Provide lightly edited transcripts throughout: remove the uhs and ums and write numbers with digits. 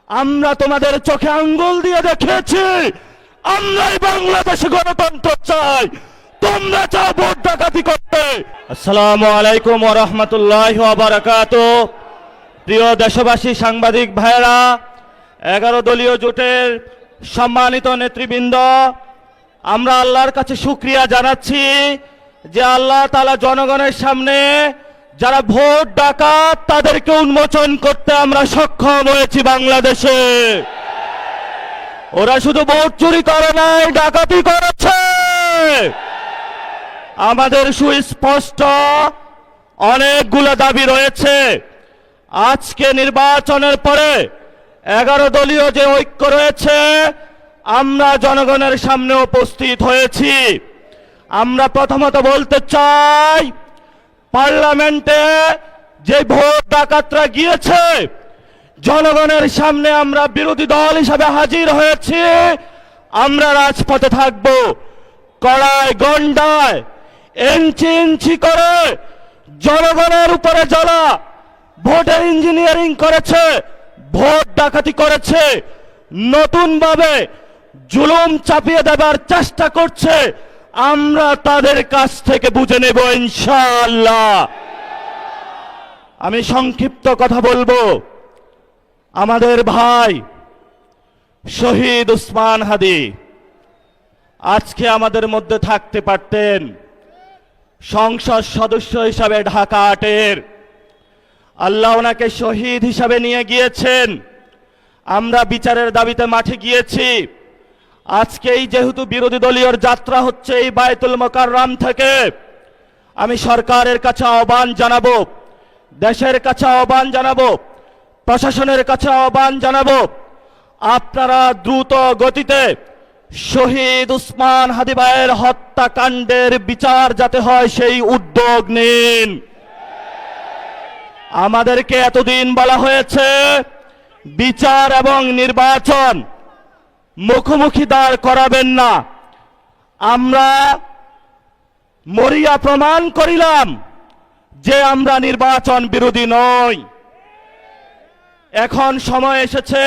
আমরা তোমাদের চোখে আঙ্গুল দিয়ে দেখিয়েছি আমরাই বাংলাদেশে গণতন্ত্র চাই, তোমরা চাও ভোট ডাকাতি করতে। আসসালামু আলাইকুম ওয়া রাহমাতুল্লাহি ওয়া বারাকাতুহু। প্রিয় দেশবাসী, সাংবাদিক ভাইরা, 11 দলীয় জোটের সম্মানিত নেতৃবৃন্দ, আমরা আল্লাহর কাছে শুকরিয়া জানাচ্ছি যে আল্লাহ তাআলা জনগণের সামনে যারা ভোট ডাকাত তাদেরকে উন্মোচন করতে আমরা সক্ষম হয়েছি। বাংলাদেশে ওরা শুধু ভোট চুরি করে নাই, ডাকাতি করেছে। আমাদের সুস্পষ্ট অনেকগুলো দাবি রয়েছে। আজকে নির্বাচনের পরে 11 দলীয় যে ঐক্য রয়েছে, আমরা জনগণের সামনে উপস্থিত হয়েছি। আমরা প্রথমত বলতে চাই, পার্লামেন্টে যে ভোট ডাকাতরা গিয়েছে, জনগণের সামনে আমরা বিরোধী দল হিসাবে হাজির হয়েছি। আমরা রাজপথে থাকব। কড়ায় গন্ডায় ইঞ্চি ইঞ্চি করে জনগণের উপরে যারা ভোটের ইঞ্জিনিয়ারিং করেছে, ভোট ডাকাতি করেছে, নতুনভাবে জুলুম চাপিয়ে দেবার চেষ্টা করছে, আমরা তাদের কাছ থেকে বুঝে নেব ইনশাআল্লাহ। আমি সংক্ষিপ্ত কথা বলবো। আমাদের ভাই শহীদ উসমান হাদি আজকে আমাদের মধ্যে থাকতে পারতেন। সংসদ সদস্য হিসাবে ঢাকা 8-এর আল্লাহ ওনাকে শহীদ হিসাবে নিয়ে গিয়েছেন। আমরা বিচারের দাবিতে মাঠে গিয়েছি। আজকেই যেহেতু বিরোধী দলীয় যাত্রা হচ্ছে এই বায়তুল মোকাররম থেকে, আমি সরকারের কাছে আহ্বান জানাবো, দেশের কাছে আহ্বান জানাবো, প্রশাসনের কাছে আহ্বান জানাবো, আপনারা দ্রুত গতিতে শহীদ উসমান হাদি ভাইয়ের হত্যাকাণ্ডের বিচার যাতে হয় সেই উদ্যোগ নিন। আমাদেরকে এতদিন বলা হয়েছে বিচার এবং নির্বাচন মুখোমুখি দাঁড় করাবেন না। আমরা মরিয়া প্রমাণ করিলাম যে আমরা নির্বাচন বিরোধী নই। এখন সময় এসেছে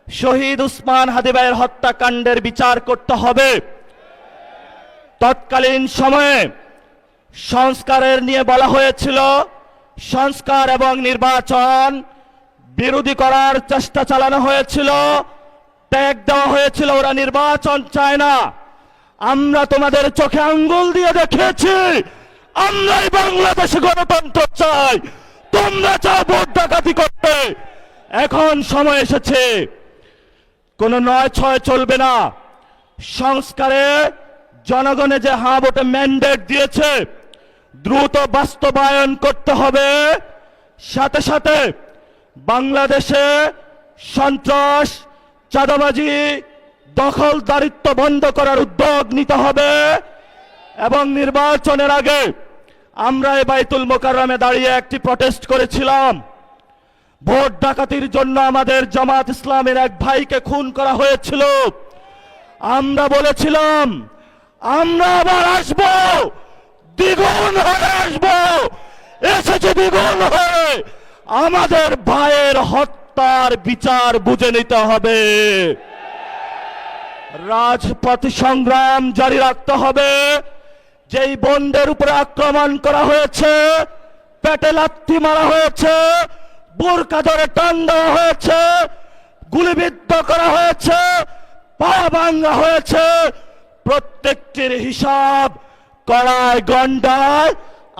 শহীদ উসমান হাদি ভাইয়ের হত্যাকাণ্ডের বিচার করতে হবে। তৎকালীন সময়ে সংস্কারের নিয়ে বলা হয়েছিল, সংস্কার এবং নির্বাচন বিরোধী করার চেষ্টা চালানো হয়েছিল, ট্যাগ দেওয়া হয়েছিল, ওরা নির্বাচন চায় না। আমরা তোমাদের চোখে আঙ্গুল দিয়ে দেখিয়েছি আমরাই বাংলাদেশে গণতন্ত্র চাই, তোমরা চাও ভোট ডাকাতি করতে। এখন সময় এসেছে, কোন 9-6 চলবে না। সংস্কারে জনগণে যে হ্যাঁ ভোটে ম্যান্ডেট দিয়েছে, দ্রুত বাস্তবায়ন করতে হবে। সাথে সাথে বাংলাদেশে সন্ত্রাস, চাঁদাবাজি, দখলদারিত্ব বন্ধ করার উদ্যোগ নিতে হবে। এবং নির্বাচনের আগে আমরা এই বায়তুল মোকাররমে দাঁড়িয়ে একটি প্রটেস্ট করেছিলাম। ভোট ডাকাতির জন্য আমাদের জামাত ইসলামের এক ভাইকে খুন করা হয়েছিল। আমরা বলেছিলাম আমরা আবার আসবো, দ্বিগুণ হয়ে আসবো। এসেছে দ্বিগুণ হয়ে। আমাদের ভাইয়ের হত্যার বিচার বুঝে নিতে হবে। রাজপথ সংগ্রাম জারি রাখতে হবে। যেই বোনদের উপরে আক্রমণ করা হয়েছে, পেটে লাথি মারা হয়েছে, বোরকা ধরে টান দেওয়া হয়েছে, গুলিবিদ্ধ করা হয়েছে, পা ভাঙা হয়েছে, প্রত্যেকটির হিসাব কড়ায় গন্ডায়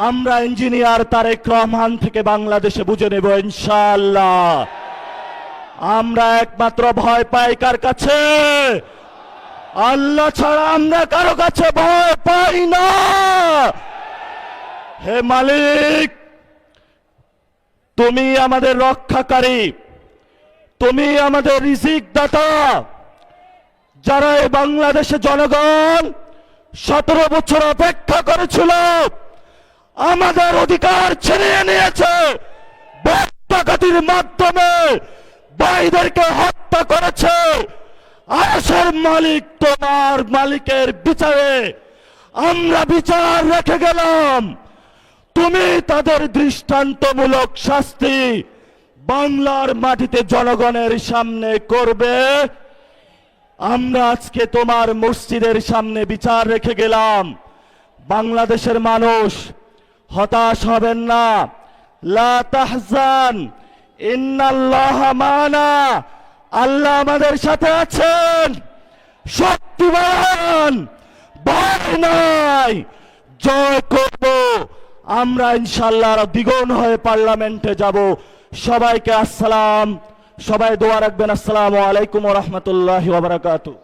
আমরা ইঞ্জিনিয়ার তারেক রহমান থেকে বাংলাদেশে বুঝে নেব ইনশাআল্লাহ। আমরা একমাত্র ভয় পাই কার কাছে? আল্লাহ ছাড়া আমরা কারো কাছে ভয় পাই না। হে মালিক, তুমি আমাদের রক্ষাকারী, তুমি আমাদের রিজিক দাতা। যারা এই বাংলাদেশে জনগণ 17 বছর অপেক্ষা করেছিল, আমাদের অধিকার ছিনিয়ে নিয়েছে, ভোট ডাকাতির মাধ্যমে ভাইদেরকে হত্যা করেছে। আয়েশের মালিক তোমার মালিকের বিচারে আমরা বিচার রেখে গেলাম। তুমি তাদের দৃষ্টান্তমূলক শাস্তি বাংলার মাটিতে জনগণের সামনে করবে। আমরা আজকে তোমার মসজিদের সামনে বিচার রেখে গেলাম। বাংলাদেশের মানুষ হতাশ হবেন না। লা তাহজান ইন্নাল্লাহা মানা, আল্লাহ আমাদের সাথে আছেন, শক্তিমান, ভয় নাই, জয় করব আমরা ইনশাআল্লাহ। দ্বিগুণ হয়ে পার্লামেন্টে যাব। সবাইকে আসসালাম, সবাই দোয়া রাখবেন। আসসালামু আলাইকুম ওয়া রাহমাতুল্লাহি ওয়া বারাকাতুহু।